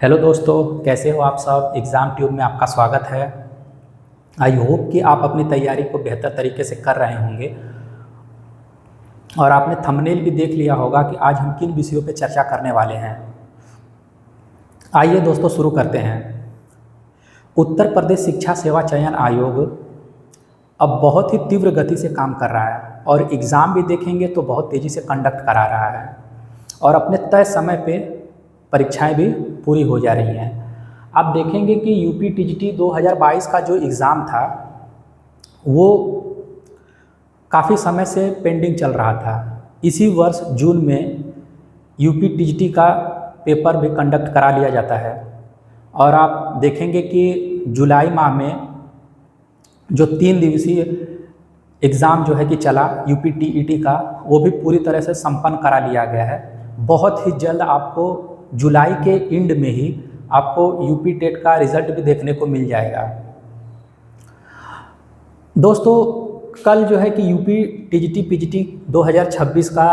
Hello दोस्तों, कैसे हो आप सब। एग्ज़ाम ट्यूब में आपका स्वागत है। आई होप कि आप अपनी तैयारी को बेहतर तरीके से कर रहे होंगे और आपने थंबनेल भी देख लिया होगा कि आज हम किन विषयों पर चर्चा करने वाले हैं। आइए दोस्तों शुरू करते हैं। उत्तर प्रदेश शिक्षा सेवा चयन आयोग अब बहुत ही तीव्र गति से काम कर रहा है और एग्ज़ाम भी देखेंगे तो बहुत तेज़ी से कंडक्ट करा रहा है और अपने तय समय पे परीक्षाएं भी पूरी हो जा रही हैं। आप देखेंगे कि यूपी टीजीटी 2022 का जो एग्ज़ाम था वो काफ़ी समय से पेंडिंग चल रहा था। इसी वर्ष जून में यूपी टीजीटी का पेपर भी कंडक्ट करा लिया जाता है और आप देखेंगे कि जुलाई माह में जो 3 दिवसीय एग्ज़ाम जो है कि चला यूपी टीईटी का, वो भी पूरी तरह से संपन्न करा लिया गया है। बहुत ही जल्द आपको जुलाई के एंड में ही आपको यूपी टेट का रिज़ल्ट भी देखने को मिल जाएगा। दोस्तों कल जो है कि यूपी टीजीटी पीजीटी 2026 का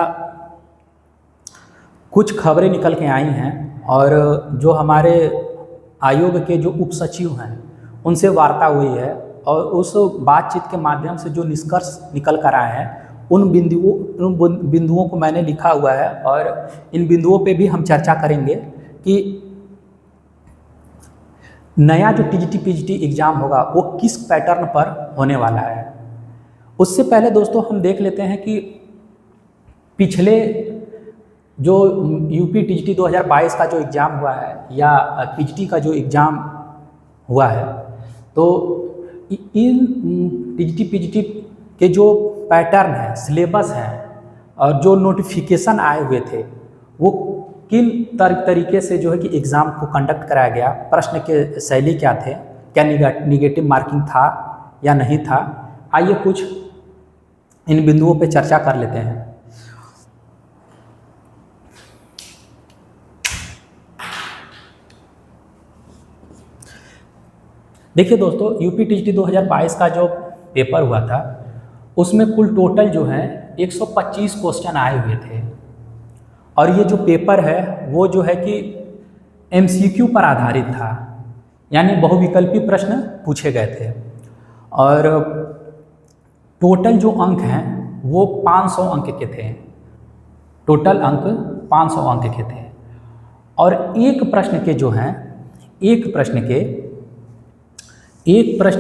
कुछ खबरें निकल के आई हैं और जो हमारे आयोग के जो उप सचिव हैं उनसे वार्ता हुई है और उस बातचीत के माध्यम से जो निष्कर्ष निकल कर आए हैं उन बिंदुओं को मैंने लिखा हुआ है और इन बिंदुओं पे भी हम चर्चा करेंगे कि नया जो टीजीटी पीजीटी एग्ज़ाम होगा वो किस पैटर्न पर होने वाला है। उससे पहले दोस्तों हम देख लेते हैं कि पिछले जो यूपी टीजीटी 2022 का जो एग्ज़ाम हुआ है या पीजीटी का जो एग्ज़ाम हुआ है, तो इन टीजीटी पीजीटी के जो पैटर्न है, सिलेबस है और जो नोटिफिकेशन आए हुए थे वो किन तरीके से जो है कि एग्ज़ाम को कंडक्ट कराया गया, प्रश्न के शैली क्या थे, क्या निगेटिव मार्किंग था या नहीं था। आइए कुछ इन बिंदुओं पे चर्चा कर लेते हैं। देखिए दोस्तों, यूपी टीजीटी 2022 का जो पेपर हुआ था उसमें कुल टोटल जो है 125 क्वेश्चन आए हुए थे और ये जो पेपर है वो जो है कि एमसीक्यू पर आधारित था, यानी बहुविकल्पी प्रश्न पूछे गए थे और टोटल जो अंक हैं वो 500 अंक के थे। टोटल अंक 500 अंक के थे और एक प्रश्न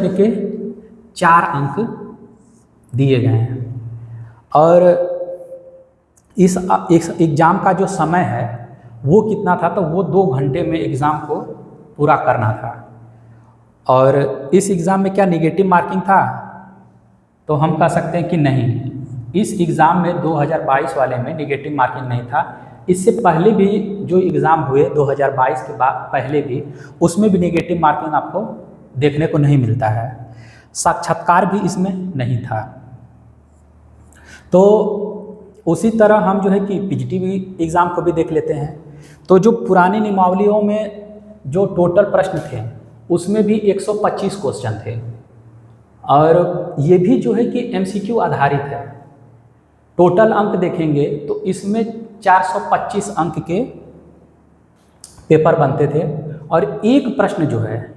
के 4 अंक दिए गए हैं और इस एग्ज़ाम का जो समय है वो कितना था, तो वो 2 घंटे में एग्ज़ाम को पूरा करना था। और इस एग्ज़ाम में क्या निगेटिव मार्किंग था, तो हम कह सकते हैं कि नहीं, इस एग्ज़ाम में 2022 वाले में निगेटिव मार्किंग नहीं था। इससे पहले भी जो एग्ज़ाम हुए 2022 के बाद पहले भी, उसमें भी निगेटिव मार्किंग आपको देखने को नहीं मिलता है। साक्षात्कार भी इसमें नहीं था। तो उसी तरह हम जो है कि पीजीटी भी एग्ज़ाम को भी देख लेते हैं। तो जो पुरानी नियमावलियों में जो टोटल प्रश्न थे उसमें भी 125 क्वेश्चन थे और ये भी जो है कि एमसीक्यू आधारित है। टोटल अंक देखेंगे तो इसमें 425 अंक के पेपर बनते थे और एक प्रश्न जो है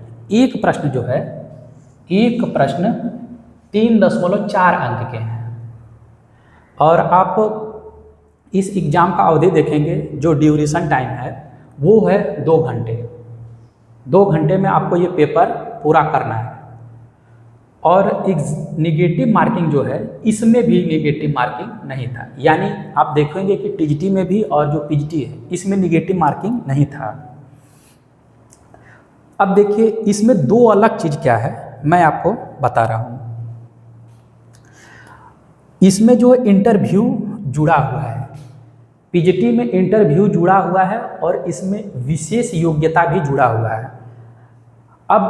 3.4 अंक के हैं। और आप इस एग्ज़ाम का अवधि देखेंगे, जो ड्यूरेशन टाइम है वो है 2 घंटे। 2 घंटे में आपको ये पेपर पूरा करना है और निगेटिव मार्किंग जो है इसमें भी निगेटिव मार्किंग नहीं था। यानी आप देखेंगे कि टीजीटी में भी और जो पीजीटी है इसमें निगेटिव मार्किंग नहीं था। अब देखिए इसमें 2 अलग चीज़ क्या है मैं आपको बता रहा हूँ। इसमें जो इंटरव्यू जुड़ा हुआ है, पीजीटी में इंटरव्यू जुड़ा हुआ है और इसमें विशेष योग्यता भी जुड़ा हुआ है। अब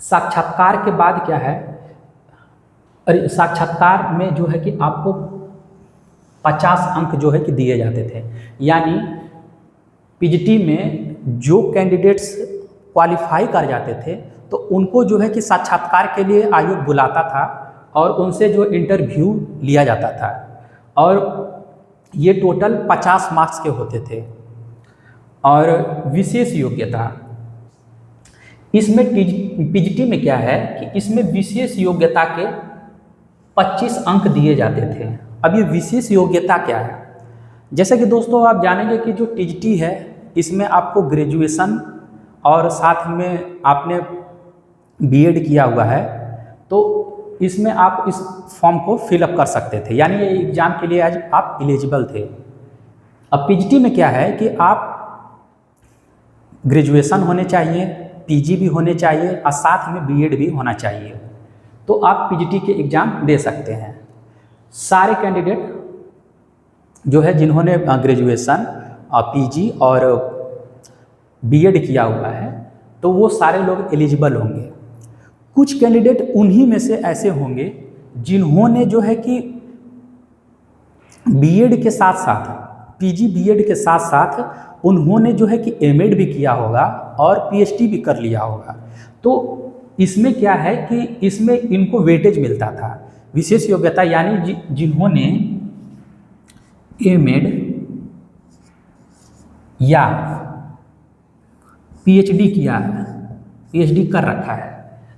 साक्षात्कार के बाद क्या है, अरे साक्षात्कार में जो है कि आपको 50 अंक जो है कि दिए जाते थे। यानी पीजीटी में जो कैंडिडेट्स क्वालिफाई कर जाते थे तो उनको जो है कि साक्षात्कार के लिए आयोग बुलाता था और उनसे जो इंटरव्यू लिया जाता था और ये टोटल 50 मार्क्स के होते थे। और विशेष योग्यता, इसमें पीजीटी में क्या है कि इसमें विशेष योग्यता के 25 अंक दिए जाते थे। अब ये विशेष योग्यता क्या है? जैसे कि दोस्तों आप जानेंगे कि जो टीजीटी है इसमें आपको ग्रेजुएशन और साथ में आपने बीएड किया हुआ है, तो इसमें आप इस फॉर्म को फिलअप कर सकते थे, यानी ये एग्ज़ाम के लिए आज आप एलिजिबल थे। अब पीजीटी में क्या है कि आप ग्रेजुएशन होने चाहिए, पीजी भी होने चाहिए और साथ में बीएड भी होना चाहिए, तो आप पीजीटी के एग्ज़ाम दे सकते हैं। सारे कैंडिडेट जो है जिन्होंने ग्रेजुएशन और पीजी और बीएड किया हुआ है तो वो सारे लोग एलिजिबल होंगे। कुछ कैंडिडेट उन्हीं में से ऐसे होंगे जिन्होंने जो है कि बीएड के साथ साथ, पीजी बीएड के साथ साथ उन्होंने जो है कि एमएड भी किया होगा और पीएचडी भी कर लिया होगा। तो इसमें क्या है कि इसमें इनको वेटेज मिलता था। विशेष योग्यता यानी जिन्होंने एमएड या पीएचडी किया है, पीएचडी कर रखा है,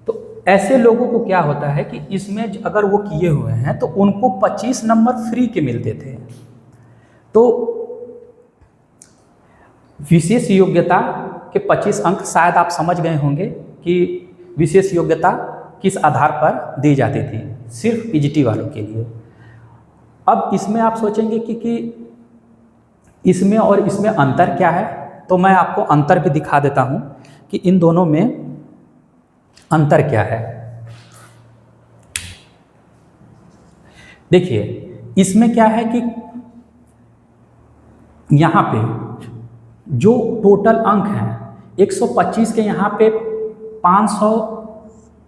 तो ऐसे लोगों को क्या होता है कि इसमें अगर वो किए हुए हैं तो उनको 25 नंबर फ्री के मिलते थे। तो विशेष योग्यता के 25 अंक शायद आप समझ गए होंगे कि विशेष योग्यता किस आधार पर दी जाती थी, सिर्फ पीजीटी वालों के लिए। अब इसमें आप सोचेंगे कि इसमें और इसमें अंतर क्या है, तो मैं आपको अंतर भी दिखा देता हूं कि इन दोनों में अंतर क्या है। देखिए इसमें क्या है कि यहाँ पे जो टोटल अंक हैं 125 के, यहाँ पे 500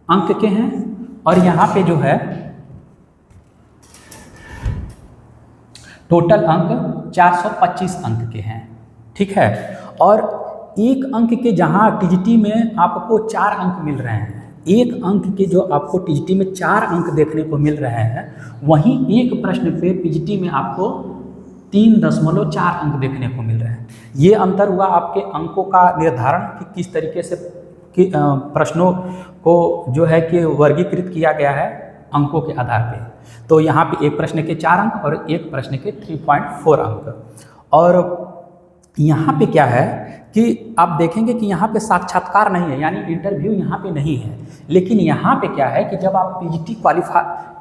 अंक के हैं और यहाँ पे जो है टोटल अंक 425 अंक के हैं, ठीक है। और एक अंक के जहाँ टीजीटी में आपको 4 अंक मिल रहे हैं, एक अंक के जो आपको टीजीटी में 4 अंक देखने को मिल रहे हैं, वहीं एक प्रश्न पे पीजीटी में आपको 3.4 अंक देखने को मिल रहे हैं। ये अंतर हुआ आपके अंकों का निर्धारण कि किस तरीके से कि प्रश्नों को जो है कि वर्गीकृत किया गया है अंकों के आधार पे। तो यहाँ पे एक प्रश्न के 4 अंक और एक प्रश्न के 3.4 अंक। और यहाँ पे क्या है कि आप देखेंगे कि यहाँ पे साक्षात्कार नहीं है, यानी इंटरव्यू यहाँ पे नहीं है। लेकिन यहाँ पे क्या है कि जब आप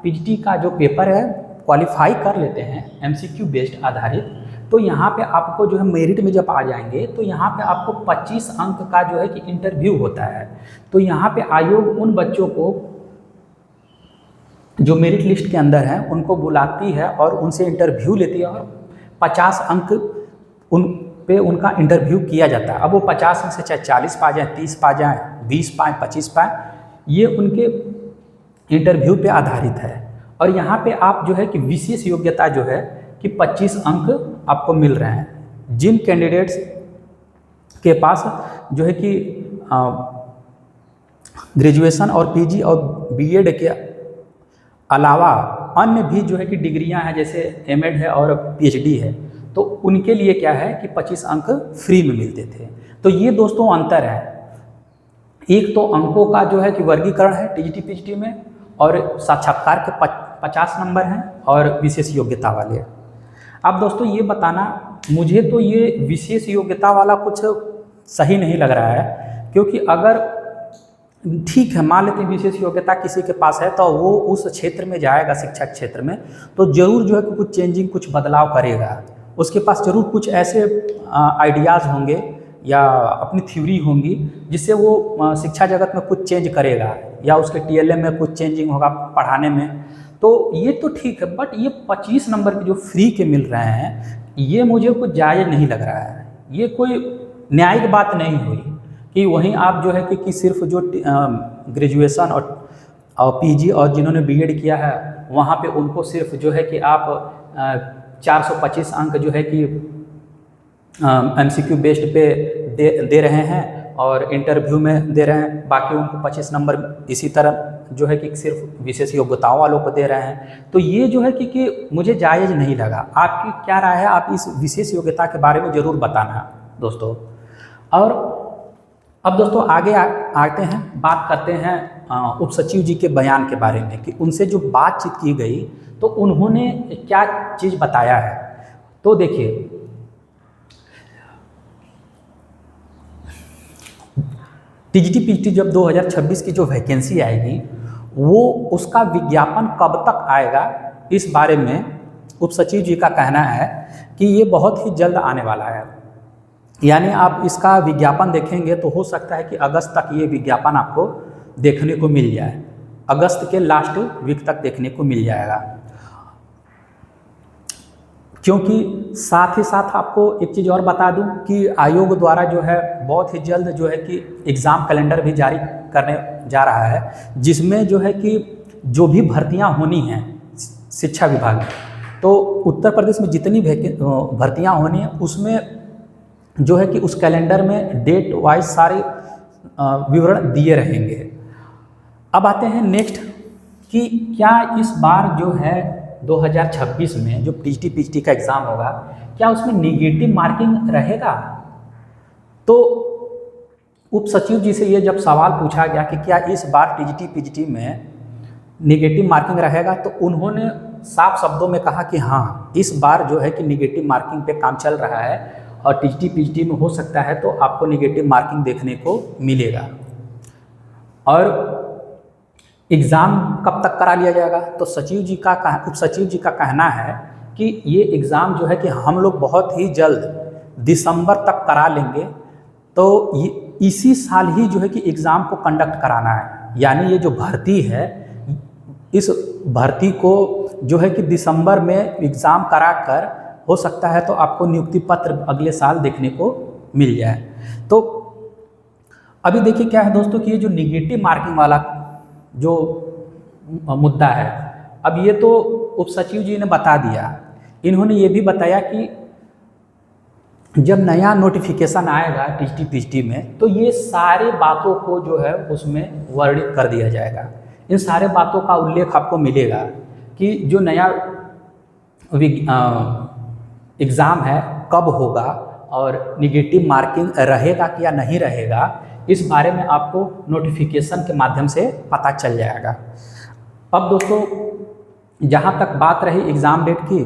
पीजीटी का जो पेपर है क्वालिफाई कर लेते हैं एमसीक्यू बेस्ड आधारित, तो यहाँ पे आपको जो है मेरिट में जब आ जाएंगे तो यहाँ पे आपको 25 अंक का जो है कि इंटरव्यू होता है। तो यहाँ पे आयोग उन बच्चों को जो मेरिट लिस्ट के अंदर हैं उनको बुलाती है और उनसे इंटरव्यू लेती है और 50 अंक उन पे उनका इंटरव्यू किया जाता है। अब वो 50 अंक से चाहे 40 पा जाएँ, 30 पा जाएँ, 20 पाएँ, 25 पाएँ, ये उनके इंटरव्यू पे आधारित है। और यहाँ पे आप जो है कि विशेष योग्यता जो है कि 25 अंक आपको मिल रहे हैं। जिन कैंडिडेट्स के पास जो है कि ग्रेजुएशन और पीजी और बीएड के अलावा अन्य भी जो है कि डिग्रियां हैं, जैसे एमएड है और पीएचडी है, तो उनके लिए क्या है कि 25 अंक फ्री में मिलते थे। तो ये दोस्तों अंतर है। एक तो अंकों का जो है कि वर्गीकरण है टीजीटी पीजीटी में, और साक्षात्कार के 50 नंबर हैं और विशेष योग्यता वाले। अब दोस्तों ये बताना, मुझे तो ये विशेष योग्यता वाला कुछ सही नहीं लग रहा है, क्योंकि अगर ठीक है मान लेते हैं विशेष योग्यता किसी के पास है तो वो उस क्षेत्र में जाएगा, शिक्षा क्षेत्र में, तो ज़रूर जो है कि कुछ चेंजिंग, कुछ बदलाव करेगा। उसके पास ज़रूर कुछ ऐसे आइडियाज़ होंगे या अपनी थ्योरी होंगी जिससे वो शिक्षा जगत में कुछ चेंज करेगा, या उसके टीएलएम में कुछ चेंजिंग होगा पढ़ाने में। तो ये तो ठीक है, बट ये 25 नंबर के जो फ्री के मिल रहे हैं ये मुझे कुछ जायज़ नहीं लग रहा है। ये कोई न्यायिक बात नहीं हुई कि वहीं आप जो है कि सिर्फ जो ग्रेजुएशन और पीजी और जिन्होंने बीएड किया है वहाँ पे उनको सिर्फ जो है कि आप 425 अंक जो है कि एमसीक्यू बेस्ड पे दे रहे हैं और इंटरव्यू में दे रहे हैं, बाकी उनको 25 नंबर इसी तरह जो है कि सिर्फ विशेष योग्यताओं वालों को दे रहे हैं। तो ये जो है कि मुझे जायज़ नहीं लगा। आपकी क्या राय है? आप इस विशेष योग्यता के बारे में ज़रूर बताना। दोस्तों। और अब दोस्तों आगे आते हैं, बात करते हैं उप सचिव जी के बयान के बारे में कि उनसे जो बातचीत की गई तो उन्होंने क्या चीज़ बताया है। तो देखिए, टीजीटी पीजीटी जब 2026 की जो वैकेंसी आएगी वो उसका विज्ञापन कब तक आएगा, इस बारे में उप सचिव जी का कहना है कि ये बहुत ही जल्द आने वाला है। यानी आप इसका विज्ञापन देखेंगे तो हो सकता है कि अगस्त तक ये विज्ञापन आपको देखने को मिल जाए, अगस्त के लास्ट वीक तक देखने को मिल जाएगा। क्योंकि साथ ही साथ आपको एक चीज़ और बता दूं कि आयोग द्वारा जो है बहुत ही जल्द जो है कि एग्ज़ाम कैलेंडर भी जारी करने जा रहा है, जिसमें जो है कि जो भी भर्तियां होनी हैं शिक्षा विभाग में, तो उत्तर प्रदेश में जितनी भर्तियां होनी हैं उसमें जो है कि उस कैलेंडर में डेट वाइज सारे विवरण दिए रहेंगे। अब आते हैं नेक्स्ट कि क्या इस बार जो है 2026 में जो टीजीटी पीजीटी का एग्ज़ाम होगा, क्या उसमें नेगेटिव मार्किंग रहेगा। तो उप सचिव जी से ये जब सवाल पूछा गया कि क्या इस बार टीजीटी पीजीटी में नेगेटिव मार्किंग रहेगा, तो उन्होंने साफ शब्दों में कहा कि हाँ, इस बार जो है कि नेगेटिव मार्किंग पे काम चल रहा है और टीजीटी पीजीटी में हो सकता है तो आपको नेगेटिव मार्किंग देखने को मिलेगा। और एग्ज़ाम कब तक करा लिया जाएगा, तो उप सचिव जी का कहना है कि ये एग्ज़ाम जो है कि हम लोग बहुत ही जल्द दिसंबर तक करा लेंगे। तो ये इसी साल ही जो है कि एग्ज़ाम को कंडक्ट कराना है। यानी ये जो भर्ती है, इस भर्ती को जो है कि दिसंबर में एग्ज़ाम करा कर हो सकता है तो आपको नियुक्ति पत्र अगले साल देखने को मिल जाए। तो अभी देखिए क्या है दोस्तों कि ये जो निगेटिव मार्किंग वाला जो मुद्दा है, अब ये तो उप सचिव जी ने बता दिया। इन्होंने ये भी बताया कि जब नया नोटिफिकेशन आएगा टीजीटी पीजीटी में तो ये सारे बातों को जो है उसमें वर्णित कर दिया जाएगा। इन सारे बातों का उल्लेख आपको मिलेगा कि जो नया एग्ज़ाम है कब होगा और निगेटिव मार्किंग रहेगा कि या नहीं रहेगा, इस बारे में आपको नोटिफिकेशन के माध्यम से पता चल जाएगा। अब दोस्तों जहाँ तक बात रही एग्ज़ाम डेट की,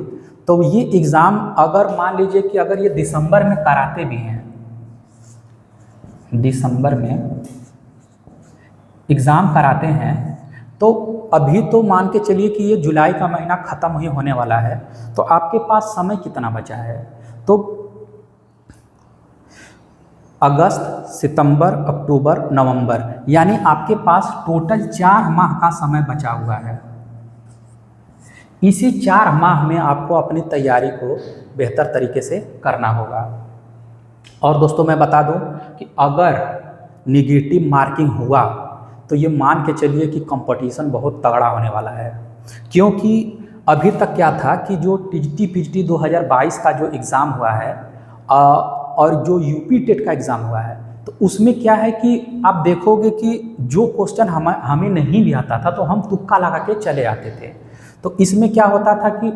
तो ये एग्ज़ाम अगर मान लीजिए कि अगर ये दिसंबर में कराते भी हैं, दिसंबर में एग्ज़ाम कराते हैं, तो अभी तो मान के चलिए कि ये जुलाई का महीना ख़त्म ही होने वाला है, तो आपके पास समय कितना बचा है। तो अगस्त, सितंबर, अक्टूबर, नवंबर, यानी आपके पास टोटल 4 माह का समय बचा हुआ है। इसी 4 माह में आपको अपनी तैयारी को बेहतर तरीके से करना होगा। और दोस्तों मैं बता दूं कि अगर निगेटिव मार्किंग हुआ तो ये मान के चलिए कि कंपटीशन बहुत तगड़ा होने वाला है। क्योंकि अभी तक क्या था कि जो टीजीटी पीजीटी 2022 का जो एग्ज़ाम हुआ है और जो यूपी टेट का एग्ज़ाम हुआ है, तो उसमें क्या है कि आप देखोगे कि जो क्वेश्चन हमें नहीं भी आता था तो हम तुक्का लगा के चले आते थे। तो इसमें क्या होता था कि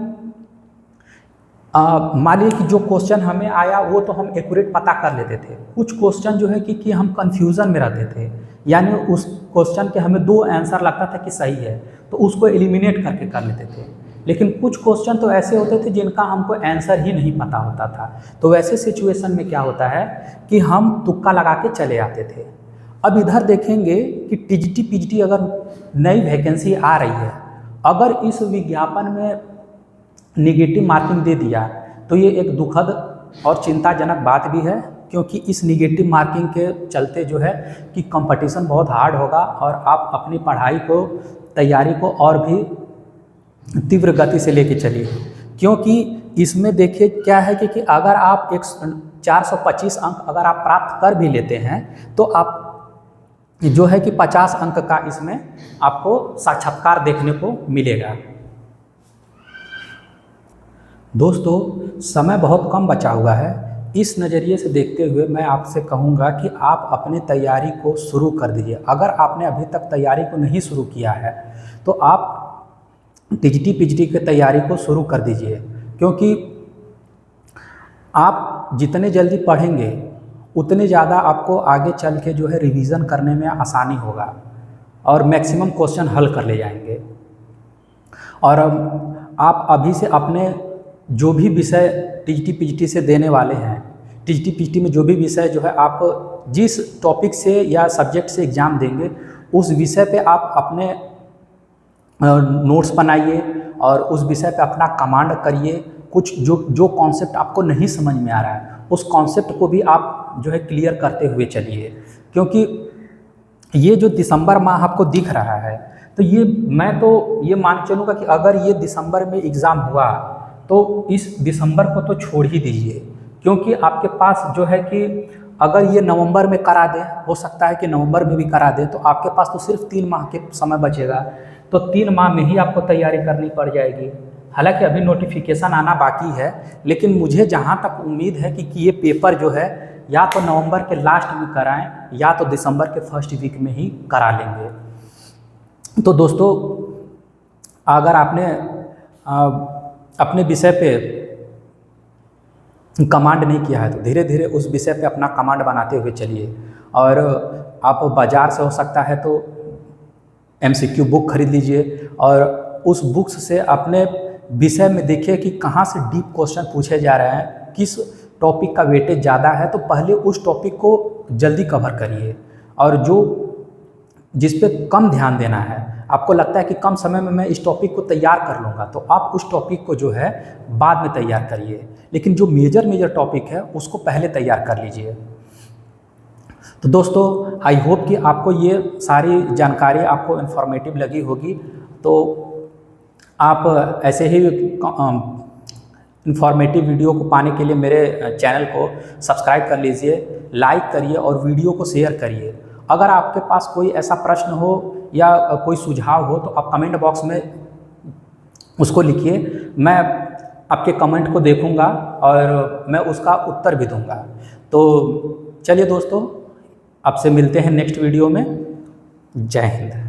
मान लीजिए कि जो क्वेश्चन हमें आया वो तो हम एक्यूरेट पता कर लेते थे। कुछ क्वेश्चन जो है कि हम कन्फ्यूज़न में रहते थे, यानी उस क्वेश्चन के हमें 2 आंसर लगता था कि सही है तो उसको एलिमिनेट करके कर लेते थे। लेकिन कुछ क्वेश्चन तो ऐसे होते थे जिनका हमको आंसर ही नहीं पता होता था। तो वैसे सिचुएशन में क्या होता है कि हम तुक्का लगा के चले आते थे। अब इधर देखेंगे कि टीजीटी पीजीटी अगर नई वैकेंसी आ रही है, अगर इस विज्ञापन में निगेटिव मार्किंग दे दिया तो ये एक दुखद और चिंताजनक बात भी है, क्योंकि इस निगेटिव मार्किंग के चलते जो है कि कंपटीशन बहुत हार्ड होगा और आप अपनी पढ़ाई को, तैयारी को और भी तीव्र गति से लेके चलिए। क्योंकि इसमें देखिए क्या है कि अगर आप 425 अंक अगर आप प्राप्त कर भी लेते हैं तो आप जो है कि 50 अंक का इसमें आपको साक्षात्कार देखने को मिलेगा। दोस्तों समय बहुत कम बचा हुआ है। इस नज़रिए से देखते हुए मैं आपसे कहूँगा कि आप अपनी तैयारी को शुरू कर दीजिए। अगर आपने अभी तक तैयारी को नहीं शुरू किया है तो आप टीजीटी पीजीटी की तैयारी को शुरू कर दीजिए, क्योंकि आप जितने जल्दी पढ़ेंगे उतने ज़्यादा आपको आगे चल के जो है रिवीज़न करने में आसानी होगा और मैक्सिमम क्वेश्चन हल कर ले जाएंगे। और आप अभी से अपने जो भी विषय टीजीटी पीजीटी से देने वाले हैं, टीजीटी पीजीटी में जो भी विषय जो है आप जिस टॉपिक से या सब्जेक्ट से एग्ज़ाम देंगे उस विषय पे आप अपने नोट्स बनाइए और उस विषय पे अपना कमांड करिए। कुछ जो कॉन्सेप्ट आपको नहीं समझ में आ रहा है उस कॉन्सेप्ट को भी आप जो है क्लियर करते हुए चलिए, क्योंकि ये जो दिसंबर माह आपको दिख रहा है तो मैं तो ये मान चलूँगा कि अगर ये दिसंबर में एग्ज़ाम हुआ तो इस दिसंबर को तो छोड़ ही दीजिए, क्योंकि आपके पास जो है कि अगर ये नवंबर में करा दें, हो सकता है कि नवंबर में भी करा दें, तो आपके पास तो सिर्फ 3 माह के समय बचेगा, तो 3 माह में ही आपको तैयारी करनी पड़ जाएगी। हालांकि अभी नोटिफिकेशन आना बाकी है, लेकिन मुझे जहाँ तक उम्मीद है कि ये पेपर जो है या तो नवंबर के लास्ट में कराएं या तो दिसंबर के फर्स्ट वीक में ही करा लेंगे। तो दोस्तों, अगर आपने अपने विषय पे कमांड नहीं किया है तो धीरे धीरे उस विषय पे अपना कमांड बनाते हुए चलिए। और आप बाज़ार से हो सकता है तो एमसीक्यू बुक खरीद लीजिए और उस बुक्स से अपने विषय में देखिए कि कहाँ से डीप क्वेश्चन पूछे जा रहे हैं, किस टॉपिक का वेटेज ज़्यादा है, तो पहले उस टॉपिक को जल्दी कवर करिए। और जिस पे कम ध्यान देना है, आपको लगता है कि कम समय में मैं इस टॉपिक को तैयार कर लूँगा, तो आप उस टॉपिक को जो है बाद में तैयार करिए, लेकिन जो मेजर टॉपिक है उसको पहले तैयार कर लीजिए। तो दोस्तों, आई होप कि आपको ये सारी जानकारी आपको इन्फॉर्मेटिव लगी होगी। तो आप ऐसे ही इन्फॉर्मेटिव वीडियो को पाने के लिए मेरे चैनल को सब्सक्राइब कर लीजिए, लाइक करिए और वीडियो को शेयर करिए। अगर आपके पास कोई ऐसा प्रश्न हो या कोई सुझाव हो तो आप कमेंट बॉक्स में उसको लिखिए, मैं आपके कमेंट को देखूंगा और मैं उसका उत्तर भी दूंगा। तो चलिए दोस्तों, आपसे मिलते हैं नेक्स्ट वीडियो में। जय हिंद।